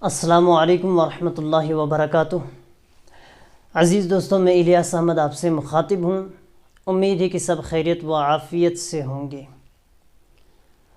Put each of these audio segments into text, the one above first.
السلام علیکم ورحمۃ اللہ وبرکاتہ۔ عزیز دوستوں، میں الیاس احمد آپ سے مخاطب ہوں۔ امید ہے کہ سب خیریت و عافیت سے ہوں گے۔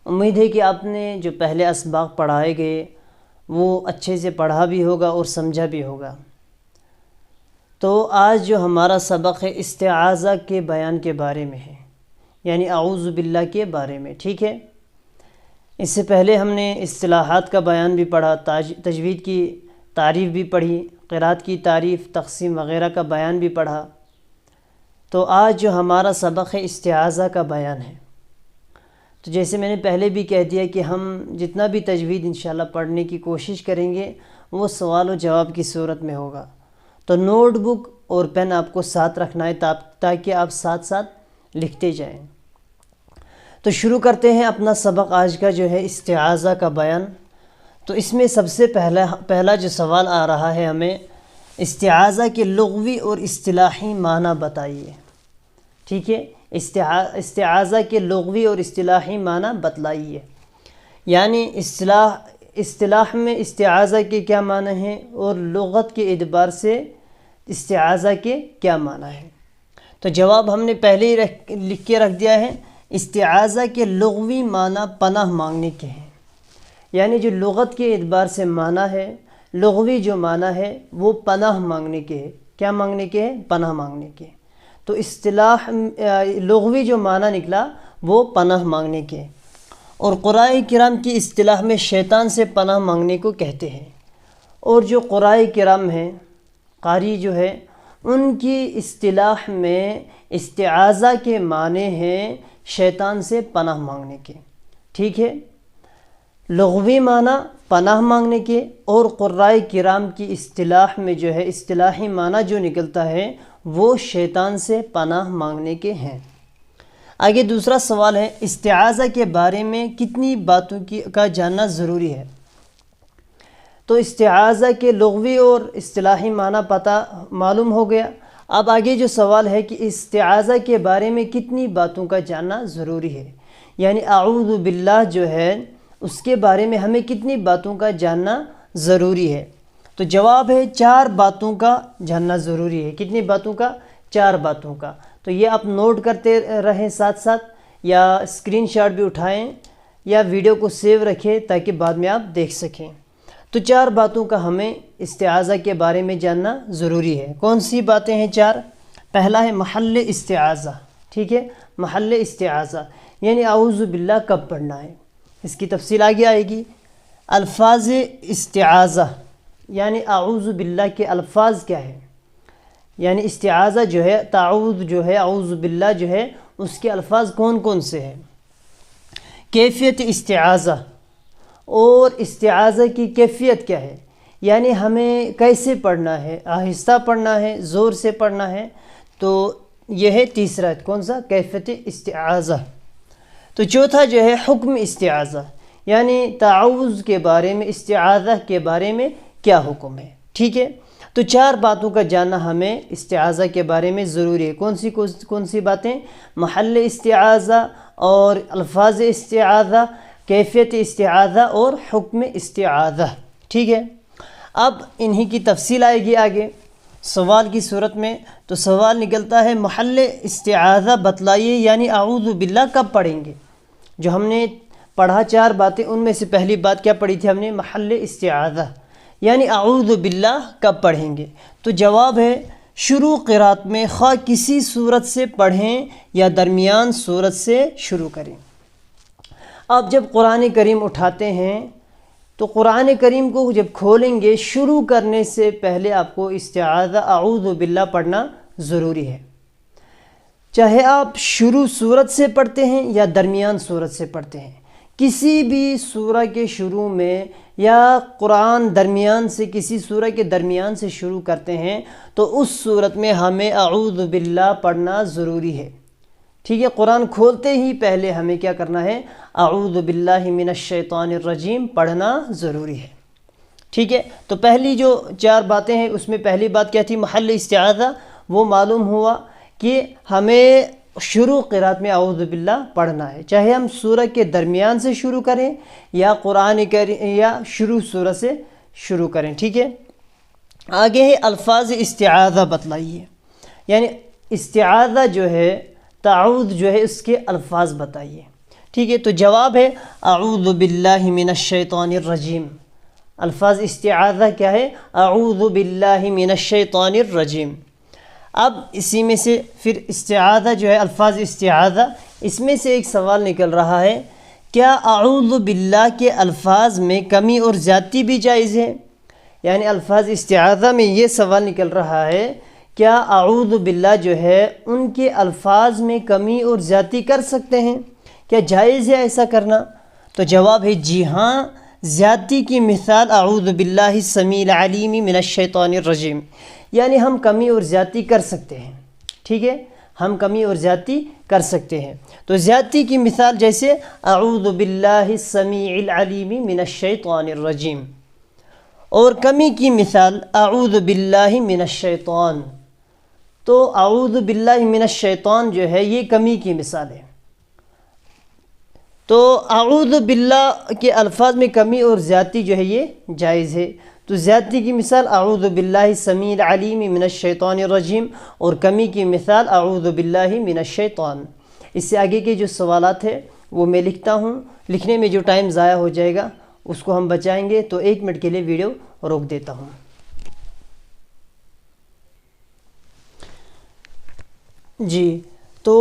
امید ہے کہ آپ نے جو پہلے اسباق پڑھائے گئے وہ اچھے سے پڑھا بھی ہوگا اور سمجھا بھی ہوگا۔ تو آج جو ہمارا سبق ہے استعاذہ کے بیان کے بارے میں ہے، یعنی اعوذ باللہ کے بارے میں، ٹھیک ہے۔ اس سے پہلے ہم نے اصطلاحات کا بیان بھی پڑھا، تجوید کی تعریف بھی پڑھی، قرات کی تعریف، تقسیم وغیرہ کا بیان بھی پڑھا۔ تو آج جو ہمارا سبق ہے استعاذہ کا بیان ہے۔ تو جیسے میں نے پہلے بھی کہہ دیا کہ ہم جتنا بھی تجوید انشاءاللہ پڑھنے کی کوشش کریں گے وہ سوال و جواب کی صورت میں ہوگا۔ تو نوٹ بک اور پین آپ کو ساتھ رکھنا ہے تاکہ آپ ساتھ ساتھ لکھتے جائیں۔ تو شروع کرتے ہیں اپنا سبق آج کا جو ہے استعاذہ کا بیان۔ تو اس میں سب سے پہلا جو سوال آ رہا ہے ہمیں، استعاذہ کے لغوی اور اصطلاحی معنی بتائیے، ٹھیک ہے۔ استعاذہ کے لغوی اور اصطلاحی معنی بتلائیے، یعنی اصطلاح میں استعاذہ کے کیا معنی ہیں اور لغت کے اعتبار سے استعاذہ کے کیا معنی ہیں۔ تو جواب ہم نے پہلے ہی لکھ کے رکھ دیا ہے۔ استعاذہ کے لغوی معنی پناہ مانگنے کے ہیں، یعنی جو لغت کے اعتبار سے معنی ہے، لغوی جو معنی ہے وہ پناہ مانگنے کے ہے۔ کیا مانگنے کے ہے؟ پناہ مانگنے کے۔ تو لغوی جو معنی نکلا وہ پناہ مانگنے کے، اور قرائے کرام کی اصطلاح میں شیطان سے پناہ مانگنے کو کہتے ہیں۔ اور جو قرائے کرام ہیں، قاری جو ہے، ان کی اصطلاح میں استعاذہ کے معنی ہیں شیطان سے پناہ مانگنے کے، ٹھیک ہے۔ لغوی معنی پناہ مانگنے کے، اور قرائے کرام کی اصطلاح میں جو ہے اصطلاحی معنی جو نکلتا ہے وہ شیطان سے پناہ مانگنے کے ہیں۔ آگے دوسرا سوال ہے، استعاذہ کے بارے میں کتنی باتوں کا جاننا ضروری ہے؟ تو استعاذہ کے لغوی اور اصطلاحی معنی معلوم ہو گیا۔ اب آگے جو سوال ہے کہ استعاذہ کے بارے میں کتنی باتوں کا جاننا ضروری ہے، یعنی اعوذ باللہ جو ہے اس کے بارے میں ہمیں کتنی باتوں کا جاننا ضروری ہے۔ تو جواب ہے 4 باتوں کا جاننا ضروری ہے۔ کتنی باتوں کا؟ 4 باتوں کا۔ تو یہ آپ نوٹ کرتے رہیں ساتھ ساتھ، یا اسکرین شاٹ بھی اٹھائیں یا ویڈیو کو سیو رکھیں تاکہ بعد میں آپ دیکھ سکیں۔ تو 4 باتوں کا ہمیں استعاذہ کے بارے میں جاننا ضروری ہے۔ کون سی باتیں ہیں 4؟ پہلا ہے محل استعاذہ، ٹھیک ہے۔ محل استعاذہ یعنی اعوذ باللہ کب پڑھنا ہے، اس کی تفصیل آگے آئے گی۔ الفاظ استعاذہ یعنی اعوذ باللہ کے الفاظ کیا ہے، یعنی استعاذہ جو ہے، تعوذ جو ہے، اعوذ باللہ جو ہے، اس کے الفاظ کون کون سے ہیں۔ کیفیت استعاذہ، اور استعاذہ کی کیفیت کیا ہے، یعنی ہمیں کیسے پڑھنا ہے، آہستہ پڑھنا ہے، زور سے پڑھنا ہے۔ تو یہ ہے تیسرا، کون سا؟ کیفیت استعاذہ۔ تو چوتھا جو ہے حکم استعاذہ، یعنی تعوذ کے بارے میں، استعاذہ کے بارے میں کیا حکم ہے، ٹھیک ہے۔ تو 4 باتوں کا جاننا ہمیں استعاذہ کے بارے میں ضروری ہے۔ کون سی باتیں؟ محل استعاذہ، اور الفاظ استعاذہ، کیفیت استعاذہ، اور حکم استعاذہ، ٹھیک ہے۔ اب انہی کی تفصیل آئے گی آگے سوال کی صورت میں۔ تو سوال نکلتا ہے محل استعاذہ بتلائیے، یعنی اعوذ باللہ کب پڑھیں گے۔ جو ہم نے پڑھا 4 باتیں، ان میں سے پہلی بات کیا پڑھی تھی ہم نے؟ محل استعاذہ، یعنی اعوذ باللہ کب پڑھیں گے۔ تو جواب ہے شروع قرات میں، خواہ کسی صورت سے پڑھیں یا درمیان صورت سے شروع کریں۔ آپ جب قرآن کریم اٹھاتے ہیں تو قرآن کریم کو جب کھولیں گے، شروع کرنے سے پہلے آپ کو استعاذہ اعوذ باللہ پڑھنا ضروری ہے، چاہے آپ شروع صورت سے پڑھتے ہیں یا درمیان صورت سے پڑھتے ہیں۔ کسی بھی سورہ کے شروع میں یا قرآن درمیان سے، کسی سورہ کے درمیان سے شروع کرتے ہیں تو اس صورت میں ہمیں اعوذ باللہ پڑھنا ضروری ہے، ٹھیک ہے۔ قرآن کھولتے ہی پہلے ہمیں کیا کرنا ہے؟ اعوذ باللہ من الشیطان الرجیم پڑھنا ضروری ہے، ٹھیک ہے۔ تو پہلی جو 4 باتیں ہیں اس میں پہلی بات کیا تھی؟ محل استعاذہ۔ وہ معلوم ہوا کہ ہمیں شروع قرات میں اعوذ باللہ پڑھنا ہے، چاہے ہم سورہ کے درمیان سے شروع کریں یا قرآن کریم یا شروع سورہ سے شروع کریں. ٹھیک ہے. آگے ہے الفاظ استعاذہ بتلائیے، یعنی استعاذہ جو ہے، تعوذ جو ہے، اس کے الفاظ بتائیے. ٹھیک ہے. تو جواب ہے اعوذ باللہ من الشیطان الرجیم. الفاظ استعاذہ کیا ہے؟ اعوذ باللہ من الشیطان الرجیم. اب اسی میں سے پھر استعاذہ جو ہے، الفاظ استعاذہ، اس میں سے ایک سوال نکل رہا ہے، کیا اعوذ باللہ کے الفاظ میں کمی اور زیادتی بھی جائز ہے؟ یعنی الفاظ استعاذہ میں یہ سوال نکل رہا ہے، کیا اعوذ باللہ جو ہے ان کے الفاظ میں کمی اور زیادتی کر سکتے ہیں؟ کیا جائز ہے ایسا کرنا؟ تو جواب ہے جی ہاں. زیادتی کی مثال اعوذ باللہ السمیع العلیم من الشیطان الرجیم، یعنی ہم کمی اور زیادتی کر سکتے ہیں. ٹھیک ہے. ہم کمی اور زیادتی کر سکتے ہیں. تو زیادتی کی مثال جیسے اعوذ باللہ السمیع العلیم من الشیطان الرجیم، اور کمی کی مثال اعوذ باللہ من الشیطان. تو اعوذ باللہ من الشیطان جو ہے یہ کمی کی مثال ہے. تو اعوذ باللہ کے الفاظ میں کمی اور زیادتی جو ہے یہ جائز ہے. تو زیادتی کی مثال اعوذ باللہ السمیع العلیم من الشیطان الرجیم، اور کمی کی مثال اعوذ باللہ من الشیطان. اس سے آگے کے جو سوالات ہیں وہ میں لکھتا ہوں، لکھنے میں جو ٹائم ضائع ہو جائے گا اس کو ہم بچائیں گے. تو 1 منٹ کے لیے ویڈیو روک دیتا ہوں. جی، تو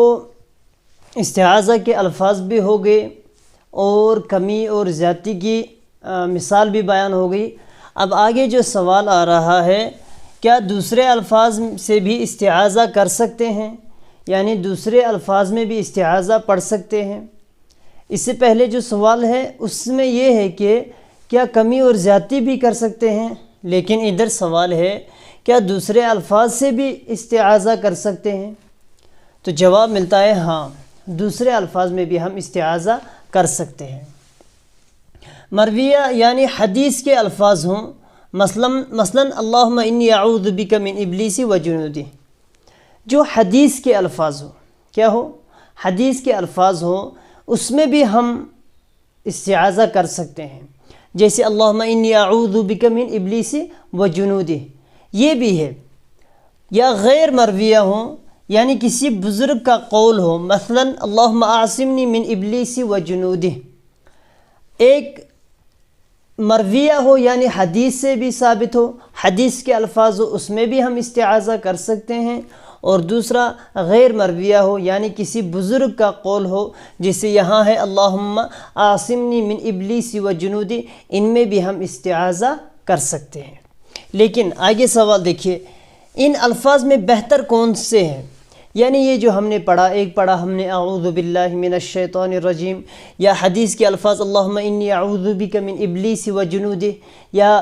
استعاذہ کے الفاظ بھی ہو گئے اور کمی اور زیادتی کی مثال بھی بیان ہو گئی. اب آگے جو سوال آ رہا ہے، کیا دوسرے الفاظ سے بھی استعاذہ کر سکتے ہیں؟ یعنی دوسرے الفاظ میں بھی استعاذہ پڑھ سکتے ہیں؟ اس سے پہلے جو سوال ہے اس میں یہ ہے کہ کیا کمی اور زیادتی بھی کر سکتے ہیں، لیکن ادھر سوال ہے کیا دوسرے الفاظ سے بھی استعاذہ کر سکتے ہیں؟ تو جواب ملتا ہے ہاں، دوسرے الفاظ میں بھی ہم استعاذہ کر سکتے ہیں. مرویہ یعنی حدیث کے الفاظ ہوں، مثلا اللہم انی اعوذ بک من ابلیس و جنودہ. جو حدیث کے الفاظ ہوں، کیا ہو؟ حدیث کے الفاظ ہوں، اس میں بھی ہم استعاذہ کر سکتے ہیں. جیسے اللہم انی اعوذ بک من ابلیس و جنودہ، یہ بھی ہے. یا غیر مرویہ ہوں، یعنی کسی بزرگ کا قول ہو، مثلا اللہم اعصمنی من ابلیس و جنودہ. ایک مرویہ ہو یعنی حدیث سے بھی ثابت ہو، حدیث کے الفاظ ہو، اس میں بھی ہم استعاذہ کر سکتے ہیں. اور دوسرا غیر مرویہ ہو یعنی کسی بزرگ کا قول ہو، جیسے یہاں ہے اللہم اعصمنی من ابلیس و جنودہ، ان میں بھی ہم استعاذہ کر سکتے ہیں. لیکن آگے سوال دیکھیے، ان الفاظ میں بہتر کون سے ہیں؟ یعنی یہ جو ہم نے پڑھا، ایک پڑھا ہم نے اعوذ باللہ من الشیطان الرجیم، یا حدیث کے الفاظ اللہم انی اعوذ بک من ابلیس و جنودہ، یا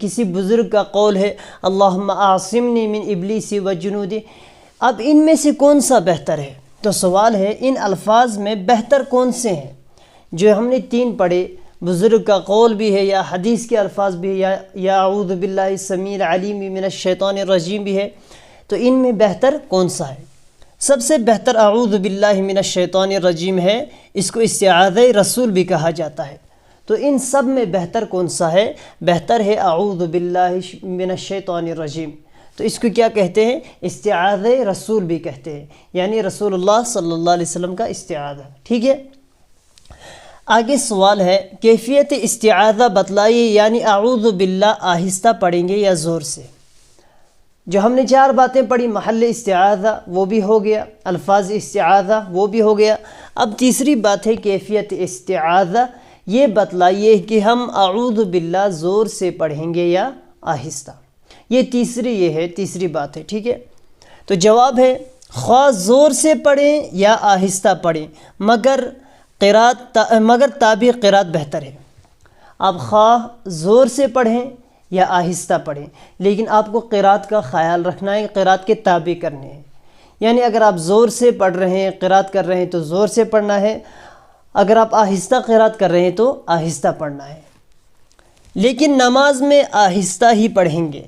کسی بزرگ کا قول ہے اللہم اعصمنی من ابلیس و جنودہ. اب ان میں سے کون سا بہتر ہے؟ تو سوال ہے ان الفاظ میں بہتر کون سے ہیں؟ جو ہم نے 3 پڑھے، بزرگ کا قول بھی ہے، یا حدیث کے الفاظ بھی ہے، یا اعوذ باللہ السمیع العلیم من الشیطان الرجیم بھی ہے. تو ان میں بہتر کون سا ہے؟ سب سے بہتر اعوذ باللہ من الشیطان الرجیم ہے. اس کو استعاذہ رسول بھی کہا جاتا ہے. تو ان سب میں بہتر کون سا ہے؟ بہتر ہے اعوذ باللہ من الشیطان الرجیم. تو اس کو کیا کہتے ہیں؟ استعاذہ رسول بھی کہتے ہیں، یعنی رسول اللہ صلی اللہ علیہ وسلم کا استعاذہ. ٹھیک ہے. آگے سوال ہے کیفیت استعاذہ بتلائیے، یعنی اعوذ باللہ آہستہ پڑھیں گے یا زور سے؟ جو ہم نے 4 باتیں پڑھی، محل استعاذہ وہ بھی ہو گیا، الفاظ استعاذہ وہ بھی ہو گیا. اب تیسری بات ہے کیفیت استعاذہ، یہ بتلائیے کہ ہم اعوذ باللہ زور سے پڑھیں گے یا آہستہ. یہ تیسری بات ہے. ٹھیک ہے. تو جواب ہے خواہ زور سے پڑھیں یا آہستہ پڑھیں، مگر تابع قرات بہتر ہے. آپ خواہ زور سے پڑھیں یا آہستہ پڑھیں، لیکن آپ کو قرات کا خیال رکھنا ہے، قرات کے تابع کرنے ہیں. یعنی اگر آپ زور سے پڑھ رہے ہیں، قرات کر رہے ہیں تو زور سے پڑھنا ہے، اگر آپ آہستہ قرات کر رہے ہیں تو آہستہ پڑھنا ہے. لیکن نماز میں آہستہ ہی پڑھیں گے.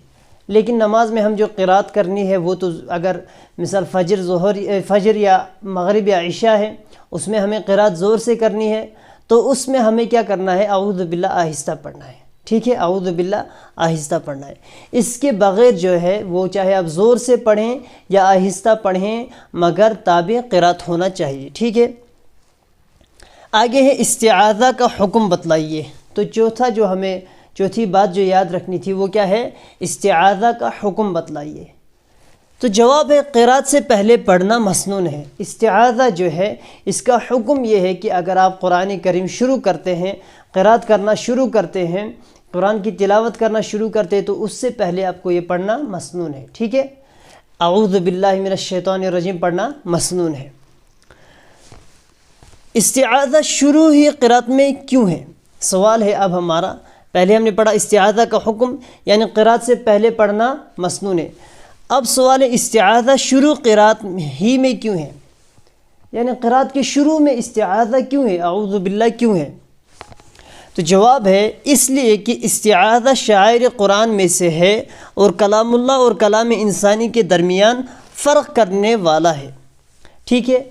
لیکن نماز میں ہم جو قرات کرنی ہے وہ تو اگر مثال فجر یا مغرب یا عشاء ہے، اس میں ہمیں قرات زور سے کرنی ہے، تو اس میں ہمیں کیا کرنا ہے؟ اعوذ باللہ آہستہ پڑھنا ہے. ٹھیک ہے، اعوذ باللہ آہستہ پڑھنا ہے۔ اس کے بغیر جو ہے وہ چاہے آپ زور سے پڑھیں یا آہستہ پڑھیں مگر تابع قرات ہونا چاہیے، ٹھیک ہے۔ آگے ہے استعاذہ کا حکم بتلائیے۔ تو چوتھی بات جو یاد رکھنی تھی وہ کیا ہے؟ استعاذہ کا حکم بتلائیے۔ تو جواب ہے قرات سے پہلے پڑھنا مسنون ہے۔ استعاذہ جو ہے اس کا حکم یہ ہے کہ اگر آپ قرآن کریم شروع کرتے ہیں، قرات کرنا شروع کرتے ہیں، قرآن کی تلاوت کرنا شروع کرتے ہیں، تو اس سے پہلے آپ کو یہ پڑھنا مسنون ہے، ٹھیک ہے۔ اعوذ باللہ من الشیطان الرجیم پڑھنا مسنون ہے۔ استعاذہ شروع ہی قرات میں کیوں ہے؟ سوال ہے اب ہمارا۔ پہلے ہم نے پڑھا استعاذہ کا حکم یعنی قرات سے پہلے پڑھنا مسنون ہے۔ اب سوال ہے استعاذہ شروع قرات ہی میں کیوں ہے؟ یعنی قرات کے شروع میں استعاذہ کیوں ہے، اعوذ باللہ کیوں ہے؟ تو جواب ہے اس لیے کہ استعاذہ شعائر قرآن میں سے ہے اور کلام اللہ اور کلام انسانی کے درمیان فرق کرنے والا ہے، ٹھیک ہے۔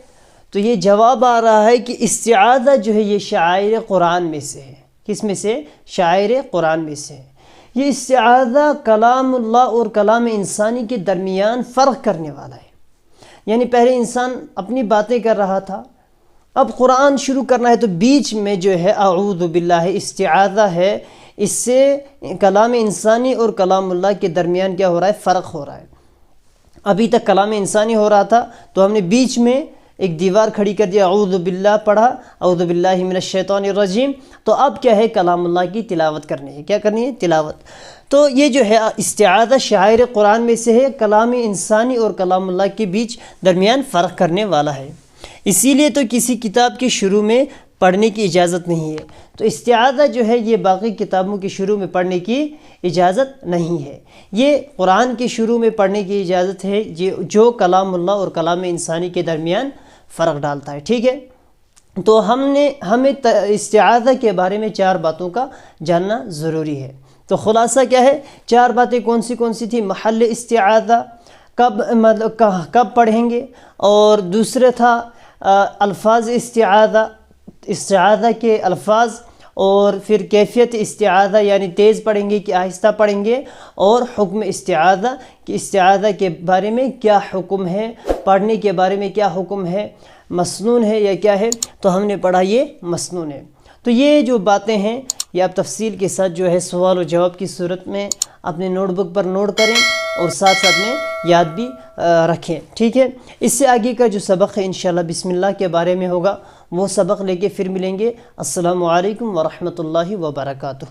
تو یہ جواب آ رہا ہے کہ استعاذہ جو ہے یہ شعائر قرآن میں سے ہے۔ کس میں سے؟ شعائر قرآن میں سے ہے۔ یہ استعاذہ کلام اللہ اور کلام انسانی کے درمیان فرق کرنے والا ہے۔ یعنی پہلے انسان اپنی باتیں کر رہا تھا، اب قرآن شروع کرنا ہے تو بیچ میں جو ہے اعوذ باللہ استعاذہ ہے، اس سے کلام انسانی اور کلام اللہ کے درمیان کیا ہو رہا ہے؟ فرق ہو رہا ہے۔ ابھی تک کلام انسانی ہو رہا تھا تو ہم نے بیچ میں ایک دیوار کھڑی کر دیا، اعوذ باللہ پڑھا، اعوذ باللہ من الشیطان الرجیم، تو اب کیا ہے؟ کلام اللہ کی تلاوت کرنی ہے۔ کیا کرنی ہے؟ تلاوت۔ تو یہ جو ہے استعاذہ شاعر قرآن میں سے ہے، کلام انسانی اور کلام اللہ کے بیچ درمیان فرق کرنے والا ہے۔ اسی لیے تو کسی کتاب کے شروع میں پڑھنے کی اجازت نہیں ہے۔ تو استعاذہ جو ہے یہ باقی کتابوں کے شروع میں پڑھنے کی اجازت نہیں ہے، یہ قرآن کے شروع میں پڑھنے کی اجازت ہے جو کلام اللہ اور کلام انسانی کے درمیان فرق ڈالتا ہے، ٹھیک ہے۔ تو ہمیں استعاذہ کے بارے میں 4 باتوں کا جاننا ضروری ہے۔ تو خلاصہ کیا ہے؟ 4 باتیں کون سی تھی؟ محل استعاذہ، کب پڑھیں گے، اور دوسرے تھا الفاظ استعاذہ کے الفاظ، اور پھر کیفیت استعاذہ یعنی تیز پڑھیں گے کہ آہستہ پڑھیں گے، اور حکم استعاذہ کہ استعاذہ کے بارے میں کیا حکم ہے، پڑھنے کے بارے میں کیا حکم ہے، مسنون ہے یا کیا ہے؟ تو ہم نے پڑھا یہ مسنون ہے۔ تو یہ جو باتیں ہیں یہ آپ تفصیل کے ساتھ جو ہے سوال و جواب کی صورت میں اپنے نوٹ بک پر نوٹ کریں اور ساتھ میں یاد بھی رکھیں، ٹھیک ہے۔ اس سے آگے کا جو سبق ہے انشاءاللہ بسم اللہ کے بارے میں ہوگا، وہ سبق لے کے پھر ملیں گے۔ السلام علیکم ورحمۃ اللہ وبرکاتہ۔